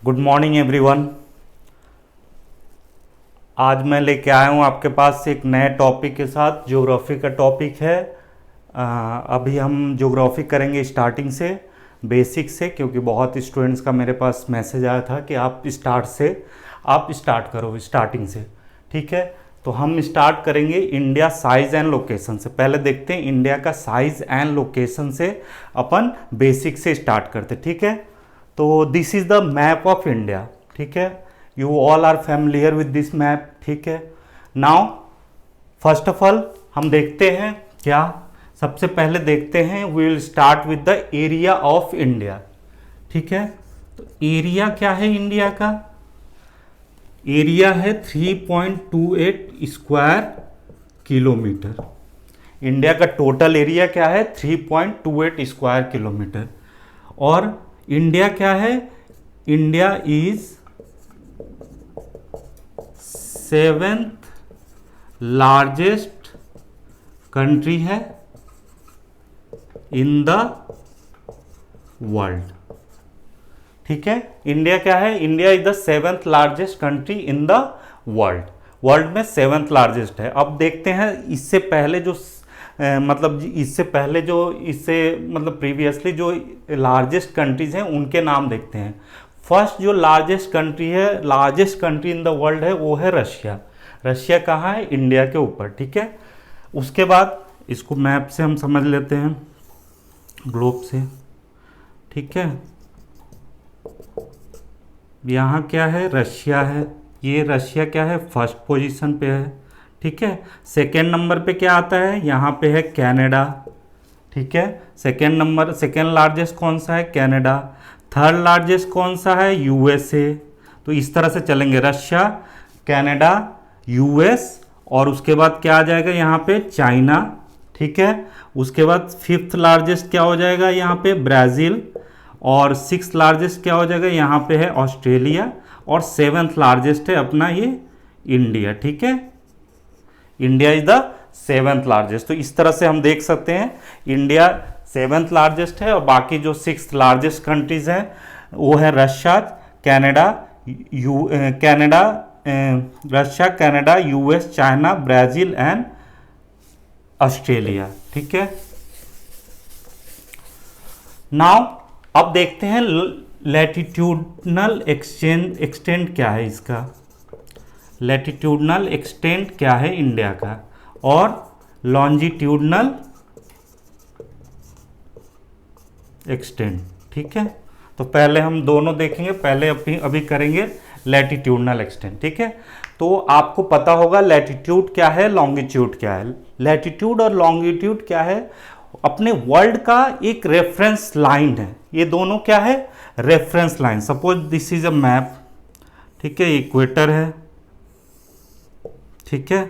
Good morning everyone. आज मैं लेके आया हूँ आपके पास एक नए टॉपिक के साथ। ज्योग्राफी का टॉपिक है। अभी हम ज्योग्राफी करेंगे स्टार्टिंग से, बेसिक से, क्योंकि बहुत स्टूडेंट्स का मेरे पास मैसेज आया था कि आप स्टार्ट करो स्टार्टिंग से। ठीक है, तो हम स्टार्ट करेंगे इंडिया साइज एंड लोकेशन से। पहले देखते हैं इंडिया का साइज एंड लोकेशन से, अपन बेसिक से स्टार्ट करते। ठीक है, तो this is the map of India. ठीक है, you all are familiar with this map. ठीक है, नाउ फर्स्ट ऑफ ऑल हम देखते हैं क्या, सबसे पहले देखते हैं we will start with the area of India. ठीक है, तो एरिया क्या है इंडिया का? एरिया है 3.28 स्क्वायर किलोमीटर। इंडिया का टोटल एरिया क्या है? 3.28 स्क्वायर किलोमीटर। और इंडिया क्या है? India is 7th largest country है इन द वर्ल्ड। ठीक है, इंडिया क्या है? India is the 7th largest country in the world. World में 7th लार्जेस्ट है। अब देखते हैं इससे पहले जो प्रीवियसली जो लार्जेस्ट कंट्रीज हैं उनके नाम देखते हैं। फर्स्ट जो largest country in the world है वो है रशिया। रशिया कहाँ है? इंडिया के ऊपर। ठीक है, उसके बाद इसको मैप से हम समझ लेते हैं, ग्लोब से। ठीक है, यहाँ क्या है? रशिया है। ये रशिया क्या है? फर्स्ट पोजीशन पे है। ठीक है, सेकेंड नंबर पे क्या आता है? यहाँ पे है कनाडा। ठीक है, सेकेंड लार्जेस्ट कौन सा है? कनाडा। थर्ड लार्जेस्ट कौन सा है? यूएसए। तो इस तरह से चलेंगे, रशिया, कनाडा, यूएस, और उसके बाद क्या आ जाएगा यहाँ पे? चाइना। ठीक है, उसके बाद 5th लार्जेस्ट क्या हो जाएगा यहाँ पे? ब्राज़ील। और 6th लार्जेस्ट क्या हो जाएगा यहाँ पे? है ऑस्ट्रेलिया। और 7th लार्जेस्ट है अपना ये इंडिया। ठीक है, India is the 7th largest. तो इस तरह से हम देख सकते हैं इंडिया 7th लार्जेस्ट है, और बाकी जो 6th लार्जेस्ट कंट्रीज हैं वो है Russia, Canada, US, China, Brazil and Australia. ठीक है, नाउ अब देखते हैं लैटिट्यूडनल एक्सटेंट क्या है इसका। लैटिट्यूडनल एक्सटेंट क्या है इंडिया का, और लॉन्जिट्यूडनल एक्सटेंट। ठीक है, तो पहले हम दोनों देखेंगे। पहले अभी करेंगे लैटिट्यूडनल एक्सटेंट। ठीक है, तो आपको पता होगा लैटिट्यूड क्या है, लॉन्गिट्यूड क्या है। लैटिट्यूड और लॉन्गिट्यूड क्या है? अपने वर्ल्ड का एक रेफरेंस लाइन है। ये दोनों क्या है? Reference line. Suppose this is a map. ठीक है, इक्वेटर है। ठीक है,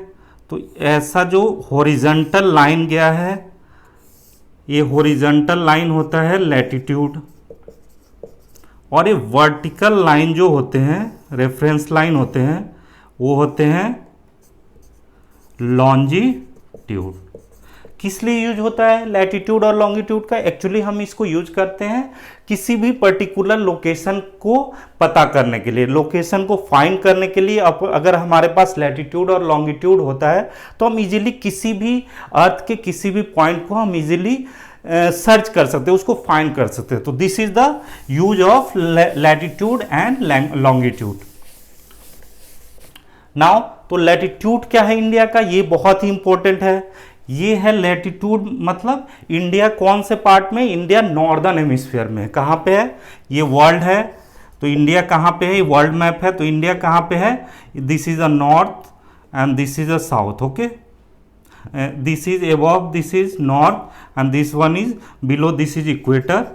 तो ऐसा जो हॉरिजॉन्टल लाइन गया है, ये हॉरिजॉन्टल लाइन होता है लैटिट्यूड, और ये वर्टिकल लाइन जो होते हैं, रेफरेंस लाइन होते हैं, वो होते हैं लॉन्जिट्यूड। किस लिए यूज होता है लैटिट्यूड और लॉन्गिट्यूड का? एक्चुअली हम इसको यूज करते हैं किसी भी पर्टिकुलर लोकेशन को पता करने के लिए, लोकेशन को फाइंड करने के लिए। अगर हमारे पास लैटिट्यूड और लॉन्गिट्यूड होता है तो हम इजीली किसी भी अर्थ के किसी भी पॉइंट को हम इजीली सर्च कर सकते हैं, उसको फाइंड कर सकते हैं। तो this is the use of latitude and longitude. Now तो लैटिट्यूड क्या है इंडिया का? ये बहुत ही इंपॉर्टेंट है। ये है लैटिट्यूड, मतलब इंडिया कौन से पार्ट में? इंडिया नॉर्दर्न हेमिस्फीयर में। कहाँ पे है? ये वर्ल्ड है, तो इंडिया कहाँ पे है? ये वर्ल्ड मैप है, तो इंडिया कहाँ पे है? This is a north and this is a south. Okay, this is above, this is north and this one is below, this is equator,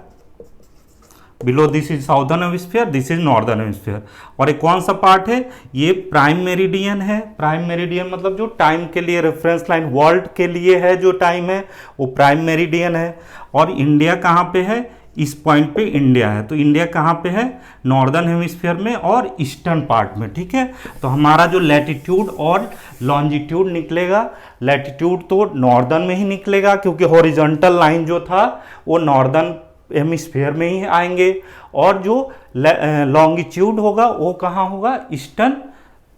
below this is southern hemisphere, this is northern hemisphere. और ये कौन सा part है? ये prime meridian है। Prime meridian मतलब जो time के लिए रेफरेंस लाइन वर्ल्ड के लिए है, जो टाइम है वो प्राइम मेरिडियन है। और इंडिया कहाँ पे है? इस पॉइंट पे इंडिया है। तो इंडिया कहाँ पे है? नॉर्दर्न हेमिस्फीयर में और ईस्टर्न पार्ट में। ठीक है, तो हमारा जो लैटिट्यूड और लॉन्जिट्यूड निकलेगा, लैटिट्यूड तो नॉर्दर्न में ही निकलेगा क्योंकि हॉरिजॉन्टल लाइन जो था वो नॉर्दर्न हेमिस्फीयर में ही आएंगे, और जो लॉन्गिट्यूड होगा वो कहाँ होगा, ईस्टर्न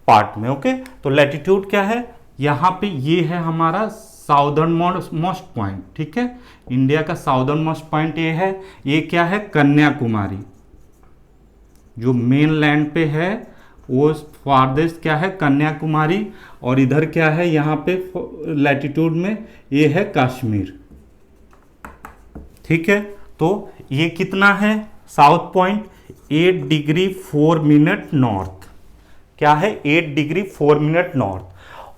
पार्ट में। ओके, तो लैटिट्यूड क्या है, यहाँ पे ये है हमारा साउदर्न मोस्ट पॉइंट, ठीक है, इंडिया का साउदर्न मोस्ट पॉइंट ये है। ये क्या है, कन्याकुमारी, जो मेन लैंड पे है वो फारदेस्ट क्या है, कन्याकुमारी। और इधर क्या है, यहाँ पे लैटिट्यूड में ये है कश्मीर, ठीक है। तो ये कितना है, south point 8 degree 4 minute north, क्या है 8 डिग्री 4 मिनट नॉर्थ।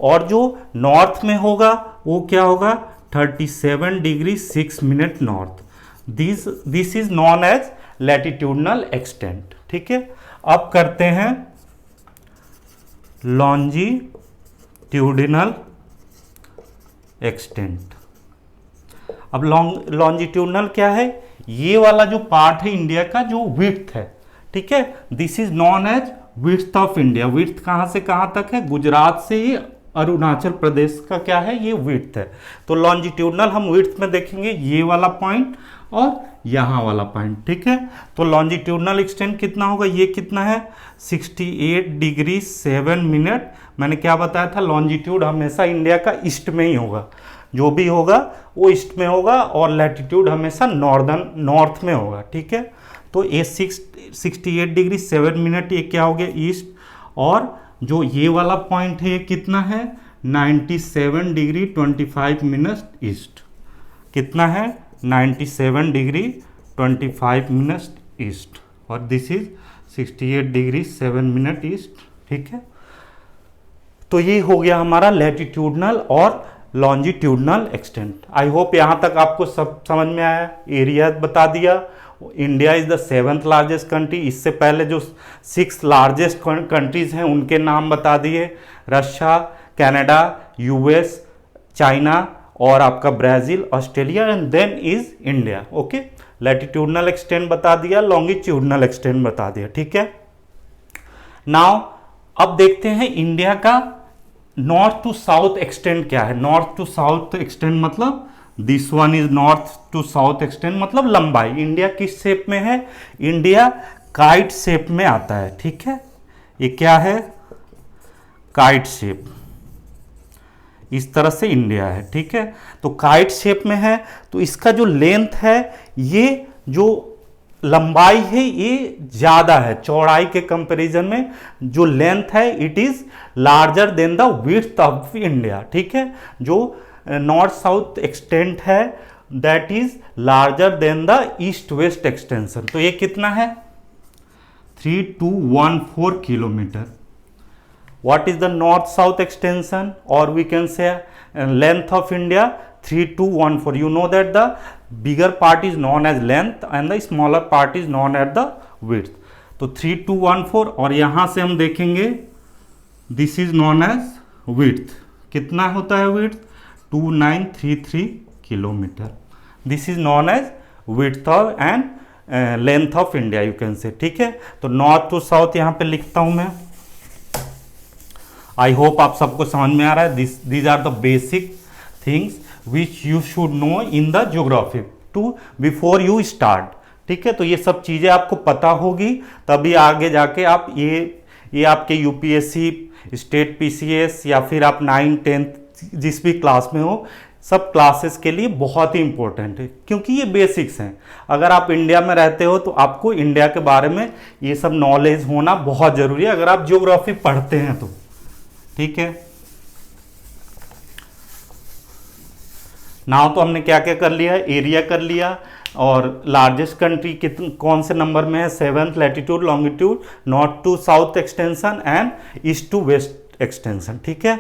और जो नॉर्थ में होगा वो क्या होगा, 37 degree 6 minute north. This is known as latitudinal extent, ठीक है। अब करते हैं लॉन्जिट्यूडिनल एक्सटेंट। अब लॉन्जिट्यूडनल क्या है, ये वाला जो पार्ट है इंडिया का जो विड्थ है, ठीक है, this is known as width of India. Width कहां से कहां तक है, गुजरात से ये अरुणाचल प्रदेश का क्या है, ये विड्थ है। तो लॉन्जिट्यूडनल हम विड्थ में देखेंगे ये वाला पॉइंट और यहाँ वाला पॉइंट, ठीक है। तो लॉन्जिट्यूडनल एक्सटेंट कितना होगा, ये कितना है 68 डिग्री 7 मिनट। मैंने क्या बताया था, लॉन्जिट्यूड हमेशा इंडिया का ईस्ट में ही होगा, जो भी होगा वो ईस्ट में होगा, और लैटिट्यूड हमेशा नॉर्थ में होगा, ठीक है। तो ये 68 डिग्री 7 मिनट ये क्या हो गया, ईस्ट। और जो ये वाला पॉइंट है ये कितना है, 97 डिग्री 25 मिनट ईस्ट। कितना है, 97 डिग्री 25 मिनट ईस्ट, और this is 68 degree 7 minute east, ठीक है। तो ये हो गया हमारा लैटिट्यूडनल और लॉन्जिट्यूडनल एक्सटेंट। आई होप यहाँ तक आपको सब समझ में आया। एरिया बता दिया, India is the 7th largest country. इससे पहले जो 6 लार्जेस्ट कंट्रीज हैं उनके नाम बता दिए, रशिया, कनाडा, यूएस, चाइना और आपका Brazil, Australia, and then is India. Okay, latitudinal extent बता दिया, लॉन्गिट्यूडनल एक्सटेंट बता दिया, ठीक है। नाउ अब देखते हैं इंडिया का नॉर्थ टू साउथ एक्सटेंट क्या है। नॉर्थ टू साउथ एक्सटेंट मतलब this one is north to south extent, मतलब लंबाई। इंडिया किस शेप में है, इंडिया काइट शेप में आता है, ठीक है। ये क्या है, काइट शेप, इस तरह से इंडिया है, ठीक है। तो काइट शेप में है, तो इसका जो लेंथ है, ये जो लंबाई है ये ज्यादा है, चौड़ाई के कंपैरिजन में जो लेंथ है it is larger than the width of India, ठीक है। जो नॉर्थ साउथ एक्सटेंट है that is larger than the east west extension. तो ये कितना है, 3214 kilometre. What is the north south extension, or we can say length of India, 3214. You know that the bigger part is known as length and the smaller part is known as the width. तो 3214, और यहाँ से हम देखेंगे this is known as width. कितना होता है width, 2933 kilometre. This is known as width of and length of India you can say, ठीक है। तो नॉर्थ टू साउथ यहाँ पे लिखता हूँ मैं। आई होप आप सबको समझ में आ रहा है। These are the basic things which you should know in the geography too before you start, ठीक है। तो ये सब चीज़ें आपको पता होगी, तभी आगे जाके आप ये आपके यूपीएससी, स्टेट पीसीएस या फिर आप 9th 10th जिस भी क्लास में हो, सब क्लासेस के लिए बहुत ही इंपॉर्टेंट है, क्योंकि ये बेसिक्स हैं। अगर आप इंडिया में रहते हो तो आपको इंडिया के बारे में ये सब नॉलेज होना बहुत ज़रूरी है, अगर आप ज्योग्राफी पढ़ते हैं तो, ठीक है। नाउ तो हमने क्या क्या कर लिया, एरिया कर लिया, और लार्जेस्ट कंट्री कौन से नंबर में है, 7th latitude longitude, north to south extension and east to west extension, ठीक है।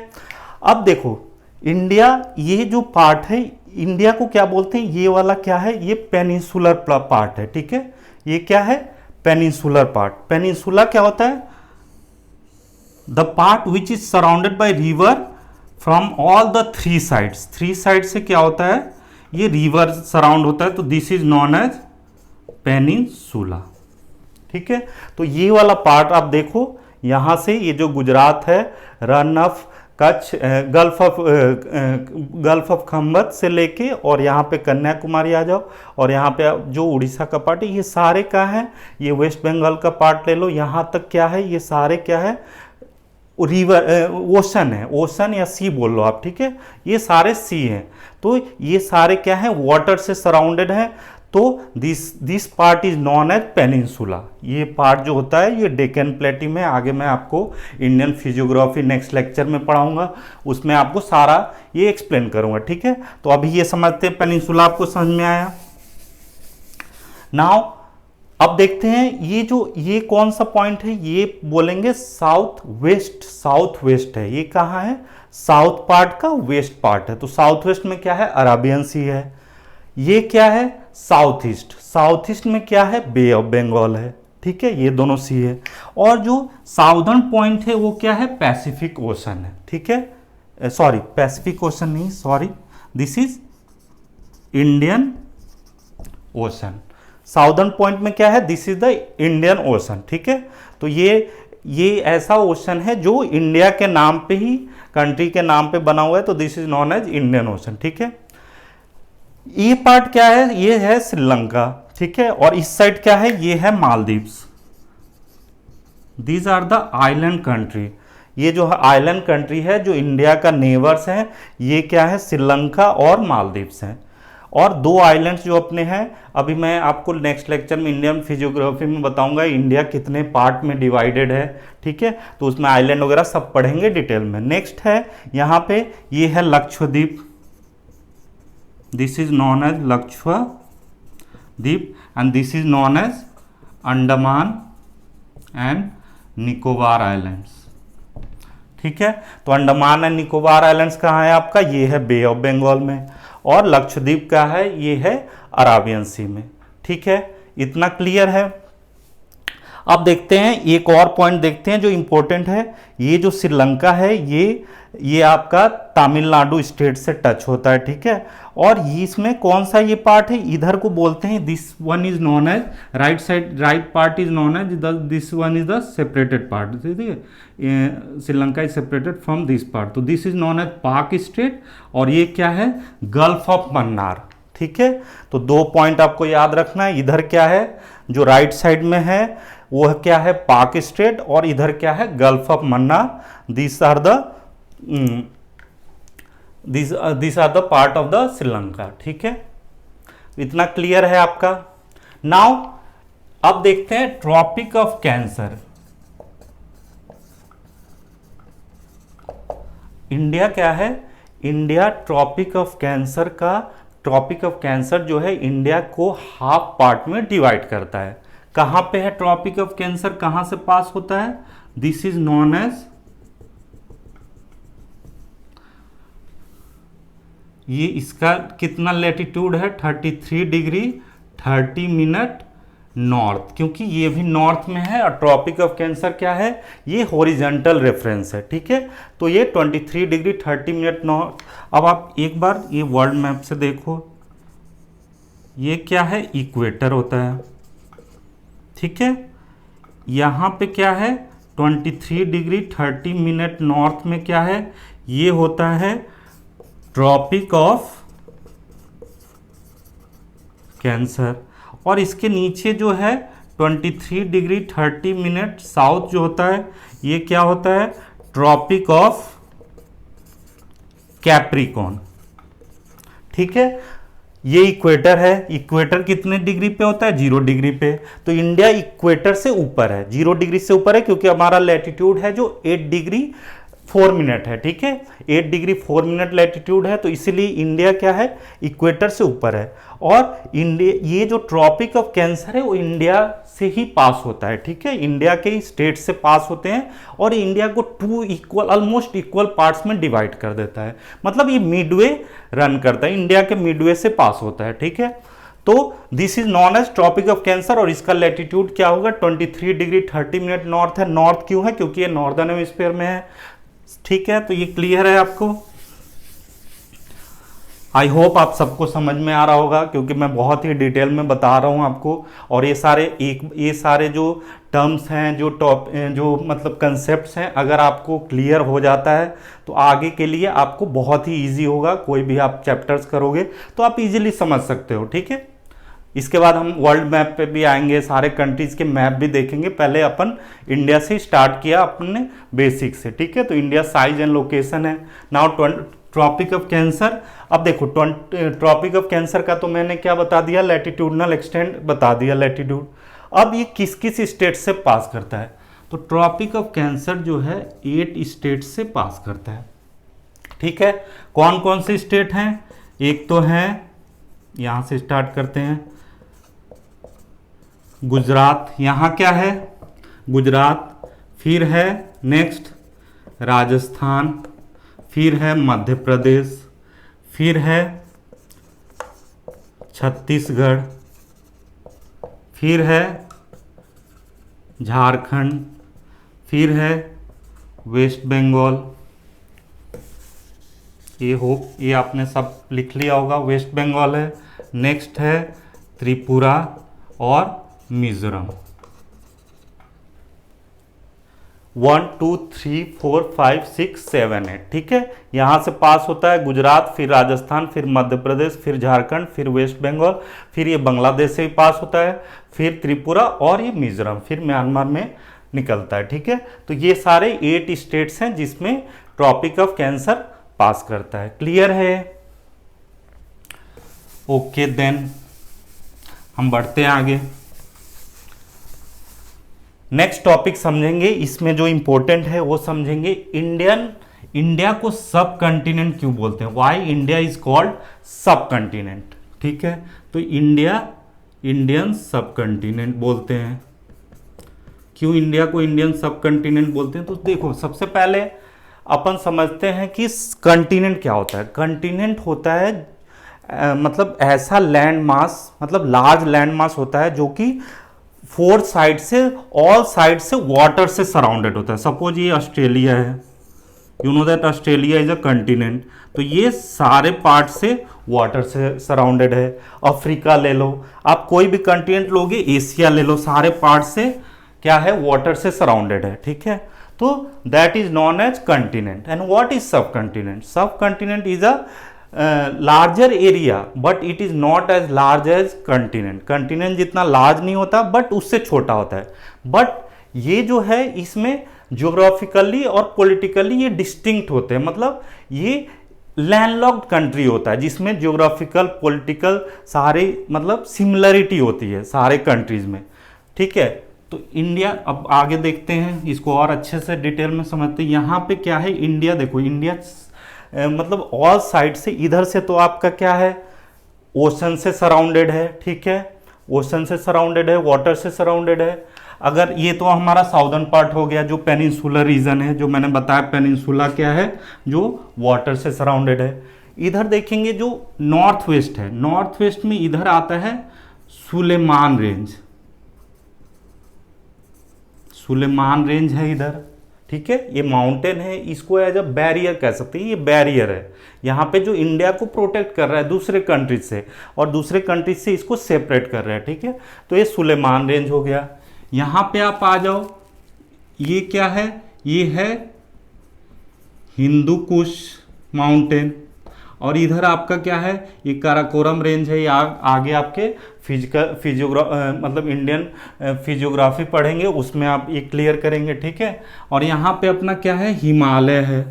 अब देखो इंडिया, ये जो पार्ट है इंडिया को क्या बोलते हैं, ये वाला क्या है, ये पेनिनसुलर पार्ट है, ठीक है। ये क्या है, पेनिनसुलर पार्ट। पेनिनसुला क्या होता है, the part which is surrounded by river from all the 3 sides. 3 side से क्या होता है, ये रिवर सराउंड होता है, तो this is known as peninsula, ठीक है। तो ये वाला पार्ट आप देखो, यहां से ये जो गुजरात है, Rann of Kutch, gulf of Khambhat से लेके और यहाँ पे कन्याकुमारी आ जाओ, और यहाँ पे जो उड़ीसा का पार्ट है ये सारे क्या है, ये वेस्ट बंगाल का पार्ट ले लो, यहाँ तक क्या है, ये सारे क्या है, रिवर, ओशन है, ओशन या सी बोल लो आप, ठीक है, ये सारे सी हैं। तो ये सारे क्या है, वाटर से सराउंडेड है। तो this part is known as peninsula. ये पार्ट जो होता है ये डेक्कन प्लेटी में, आगे मैं आपको इंडियन फिजियोग्राफी नेक्स्ट लेक्चर में पढ़ाऊंगा, उसमें आपको सारा ये एक्सप्लेन करूंगा, ठीक है। तो अभी ये समझते हैं, पेनिनसुला आपको समझ में आया। नाउ अब देखते हैं ये कौन सा पॉइंट है, ये बोलेंगे साउथ वेस्ट है। ये कहाँ है, साउथ पार्ट का वेस्ट पार्ट है। तो साउथ वेस्ट में क्या है, अराबियन सी है। ये क्या है, साउथ ईस्ट में क्या है, बे ऑफ बंगाल है, ठीक है, ये दोनों सी है। और जो साउदर्न पॉइंट है वो क्या है, पैसिफिक ओशन है, ठीक है, सॉरी पैसिफिक ओशन नहीं, sorry, this is Indian ocean. Southern point में क्या है, this is the Indian Ocean, ठीक है। तो ये ऐसा ओशन है जो इंडिया के नाम पे ही, कंट्री के नाम पे बना हुआ है, तो this is known as Indian Ocean, ठीक है। ये पार्ट क्या है, ये है श्रीलंका, ठीक है, और इस साइड क्या है, ये है Maldives. These are the island country. ये जो आइलैंड कंट्री है जो इंडिया का नेबर्स है, ये क्या है, श्रीलंका और मालदीव्स हैं। और दो आइलैंड्स जो अपने हैं, अभी मैं आपको नेक्स्ट लेक्चर में इंडियन फिजियोग्राफी में बताऊंगा इंडिया कितने पार्ट में डिवाइडेड है, ठीक है, तो उसमें आइलैंड वगैरह सब पढ़ेंगे डिटेल में। नेक्स्ट है यहाँ पे, ये है Lakshadweep, this is known as Lakshadweep, and this is known as Andaman and Nicobar islands, ठीक है। तो अंडमान एंड निकोबार आइलैंड्स कहाँ है आपका, ये है बे ऑफ बंगाल में, और लक्षद्वीप का है, ये है अराबियन सी में, ठीक है। इतना क्लियर है। अब देखते हैं एक और पॉइंट देखते हैं जो इंपॉर्टेंट है। ये जो श्रीलंका है ये आपका तमिलनाडु स्टेट से टच होता है, ठीक है। और इसमें कौन सा ये पार्ट है, इधर को बोलते हैं, this one is known as right side, right part is known as this one is the separated part, ठीक है। Sri Lanka is separated from this part, तो this is known as Palk strait, और ये क्या है, गल्फ ऑफ मन्नार, ठीक है। तो दो पॉइंट आपको याद रखना है, इधर क्या है जो राइट साइड में है वो क्या है, पाक स्टेट, और इधर क्या है, gulf of Mannar. This are the part of the Sri Lanka, ठीक है। इतना क्लियर है आपका। नाउ अब देखते हैं ट्रॉपिक ऑफ कैंसर। इंडिया क्या है, इंडिया ट्रॉपिक ऑफ कैंसर का, ट्रॉपिक ऑफ कैंसर जो है इंडिया को हाफ पार्ट में डिवाइड करता है। कहां पे है ट्रॉपिक ऑफ कैंसर, कहां से पास होता है, दिस इज नॉन एज, ये इसका कितना लेटीट्यूड है, 33 डिग्री 30 मिनट नॉर्थ, क्योंकि ये भी नॉर्थ में है। और ट्रॉपिक ऑफ कैंसर क्या है, ये हॉरिजॉन्टल रेफरेंस है, ठीक है। तो ये 23 डिग्री 30 मिनट नॉर्थ। अब आप एक बार ये वर्ल्ड मैप से देखो, ये क्या है, इक्वेटर होता है, ठीक है। यहाँ पे क्या है, 23 डिग्री 30 मिनट नॉर्थ में क्या है, ये होता है ट्रॉपिक ऑफ कैंसर। और इसके नीचे जो है 23 डिग्री 30 मिनट साउथ जो होता है, ये क्या होता है, ट्रॉपिक ऑफ कैप्रिकॉर्न, ठीक है। ये इक्वेटर है, इक्वेटर कितने डिग्री पे होता है, 0 डिग्री पे। तो इंडिया इक्वेटर से ऊपर है, 0 डिग्री से ऊपर है, क्योंकि हमारा लैटिट्यूड है जो 8 डिग्री 4 मिनट है, ठीक है, 8 डिग्री 4 मिनट लैटिट्यूड है। तो इसीलिए इंडिया क्या है, इक्वेटर से ऊपर है। और इंडिया, ये जो ट्रॉपिक ऑफ कैंसर है वो इंडिया से ही पास होता है, ठीक है, इंडिया के स्टेट से पास होते हैं, और इंडिया को 2 इक्वल, ऑलमोस्ट इक्वल पार्ट्स में डिवाइड कर देता है। मतलब ये मिडवे रन करता है, इंडिया के मिडवे से पास होता है, ठीक है। तो this is known as tropic of cancer, और इसका लैटिट्यूड क्या होगा, 23 डिग्री 30 मिनट नॉर्थ है। नॉर्थ क्यों है, क्योंकि ये नॉर्दर्न हेमिस्फीयर में है, ठीक है। तो ये क्लियर है आपको। आई होप आप सबको समझ में आ रहा होगा, क्योंकि मैं बहुत ही डिटेल में बता रहा हूँ आपको। और ये सारे जो टर्म्स हैं, जो मतलब कंसेप्ट्स हैं, अगर आपको क्लियर हो जाता है तो आगे के लिए आपको बहुत ही इजी होगा। कोई भी आप चैप्टर्स करोगे तो आप इजीली समझ सकते हो, ठीक है। इसके बाद हम वर्ल्ड मैप पे भी आएंगे, सारे कंट्रीज के मैप भी देखेंगे। पहले अपन इंडिया से स्टार्ट किया अपने बेसिक से, ठीक है। तो इंडिया साइज एंड लोकेशन है। Now tropic of cancer. अब देखो ट्रॉपिक ऑफ कैंसर का तो मैंने क्या बता दिया, लैटिट्यूडनल एक्सटेंट बता दिया, लैटिट्यूड। अब ये किस किस स्टेट से पास करता है, तो ट्रॉपिक ऑफ कैंसर जो है 8 स्टेट से पास करता है, ठीक है। कौन कौन से स्टेट हैं, एक तो है, यहां से स्टार्ट करते हैं, गुजरात। यहां क्या है, गुजरात। फिर है नेक्स्ट राजस्थान, फिर है मध्य प्रदेश, फिर है छत्तीसगढ़, फिर है झारखंड, फिर है वेस्ट बंगाल। ये आपने सब लिख लिया होगा, वेस्ट बंगाल है। नेक्स्ट है त्रिपुरा और मिजोरम। 1 2 3 4 5 6 7 8, ठीक है। यहां से पास होता है गुजरात, फिर राजस्थान, फिर मध्य प्रदेश, फिर झारखंड, फिर वेस्ट बंगाल, फिर ये बांग्लादेश से भी पास होता है, फिर त्रिपुरा और ये मिजोरम, फिर म्यांमार में निकलता है, ठीक है। तो ये सारे 8 स्टेट्स हैं जिसमें ट्रॉपिक ऑफ कैंसर पास करता है। क्लियर है? ओके, देन हम बढ़ते हैं आगे। नेक्स्ट टॉपिक समझेंगे, इसमें जो इंपॉर्टेंट है वो समझेंगे। इंडिया को सब कंटिनेंट क्यों बोलते हैं, वाई इंडिया इज कॉल्ड सब कंटिनेंट, ठीक है। तो इंडियन सब कंटिनेंट बोलते हैं। क्यों इंडिया को इंडियन सब कंटिनेंट बोलते हैं, तो देखो सबसे पहले अपन समझते हैं कि कंटिनेंट क्या होता है। कंटिनेंट होता है मतलब ऐसा लैंड मास, मतलब लार्ज लैंड मास होता है जो कि 4 साइड से, ऑल साइड से वाटर से सराउंडेड होता है। सपोज ये ऑस्ट्रेलिया है, you know that Australia is a continent, तो ये सारे पार्ट से वाटर से सराउंडेड है। अफ्रीका ले लो, आप कोई भी कंटिनेंट लोगे, एशिया ले लो, सारे पार्ट से क्या है, वाटर से सराउंडेड है, ठीक है। तो that is known as continent. And what is subcontinent? Subcontinent is a larger area but it is not as large as continent. Continent जितना लार्ज नहीं होता बट उससे छोटा होता है। बट ये जो है इसमें ज्योग्राफिकली और पॉलिटिकली ये डिस्टिंक्ट होते हैं, मतलब ये लैंडलॉक्ड कंट्री होता है जिसमें ज्योग्राफिकल पॉलिटिकल सारे मतलब सिमिलरिटी होती है सारे कंट्रीज में, ठीक है। तो इंडिया, अब आगे देखते हैं इसको और अच्छे से डिटेल में समझते हैं। यहाँ पे क्या है, इंडिया देखो, इंडिया मतलब ऑल साइड से, इधर से तो आपका क्या है, ओशन से सराउंडेड है, ठीक है, ओशन से सराउंडेड है, वाटर से सराउंडेड है। अगर ये तो हमारा साउदर्न पार्ट हो गया, जो पेनिनसुलर रीजन है, जो मैंने बताया पेनिनसुला क्या है, जो वाटर से सराउंडेड है। इधर देखेंगे जो नॉर्थ वेस्ट है, नॉर्थ वेस्ट में इधर आता है सुलेमान रेंज, सुलेमान रेंज है इधर, ठीक है। ये माउंटेन है, इसको एज अ बैरियर कह सकते हैं, ये बैरियर है यहाँ पे जो इंडिया को प्रोटेक्ट कर रहा है दूसरे कंट्रीज से, और दूसरे कंट्रीज से इसको सेपरेट कर रहा है, ठीक है। तो ये सुलेमान रेंज हो गया। यहाँ पे आप आ जाओ, ये क्या है, ये है हिंदू कुश माउंटेन, और इधर आपका क्या है, ये काराकोरम रेंज है। ये आगे आपके मतलब इंडियन फिजियोग्राफी पढ़ेंगे उसमें आप ये क्लियर करेंगे, ठीक है। और यहाँ पे अपना क्या है, हिमालय है,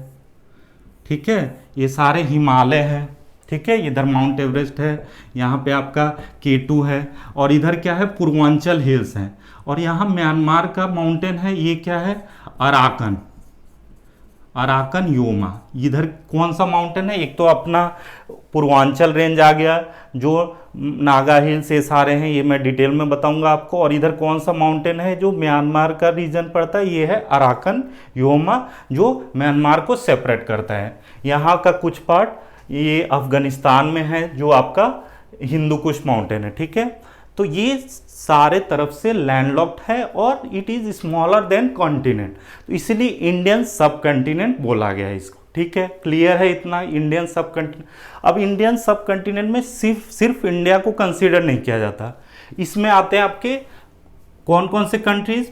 ठीक है, ये सारे हिमालय हैं, ठीक है। इधर माउंट एवरेस्ट है, यहाँ पे आपका K2 है, और इधर क्या है, पूर्वांचल हिल्स हैं। और यहाँ म्यांमार का माउंटेन है, ये क्या है, अराकन, अराकन योमा। इधर कौन सा माउंटेन है, एक तो अपना पूर्वांचल रेंज आ गया, जो नागा हिल्स ये सारे हैं, ये मैं डिटेल में बताऊंगा आपको। और इधर कौन सा माउंटेन है जो म्यांमार का रीजन पड़ता है, ये है अराकन योमा, जो म्यांमार को सेपरेट करता है। यहाँ का कुछ पार्ट ये अफगानिस्तान में है, जो आपका हिंदू कुश माउंटेन है, ठीक है। तो ये सारे तरफ से लैंडलॉक्ड है और it is smaller than continent, तो इसलिए इंडियन सब कंटिनेंट बोला गया है इसको, ठीक है, क्लियर है इतना इंडियन सब कंटिनेंट। अब इंडियन सब कंटिनेंट में सिर्फ इंडिया को कंसीडर नहीं किया जाता, इसमें आते हैं आपके कौन कौन से कंट्रीज।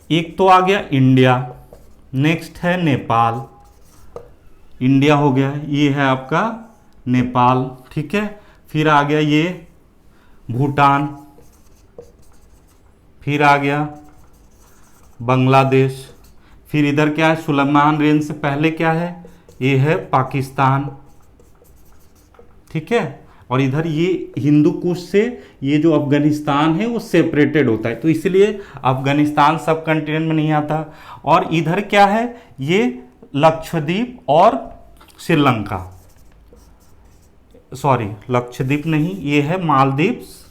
एक तो आ गया इंडिया, नेक्स्ट है नेपाल, इंडिया हो गया, ये है आपका नेपाल, ठीक है। फिर आ गया ये भूटान, फिर आ गया बांग्लादेश, फिर इधर क्या है सुलेमान रेंज से पहले क्या है, ये है पाकिस्तान, ठीक है। और इधर ये हिंदू कुश से ये जो अफगानिस्तान है वो सेपरेटेड होता है, तो इसलिए अफगानिस्तान सब कंटिनेंट में नहीं आता। और इधर क्या है, ये लक्षद्वीप और श्रीलंका, सॉरी लक्षद्वीप नहीं, ये है मालदीव्स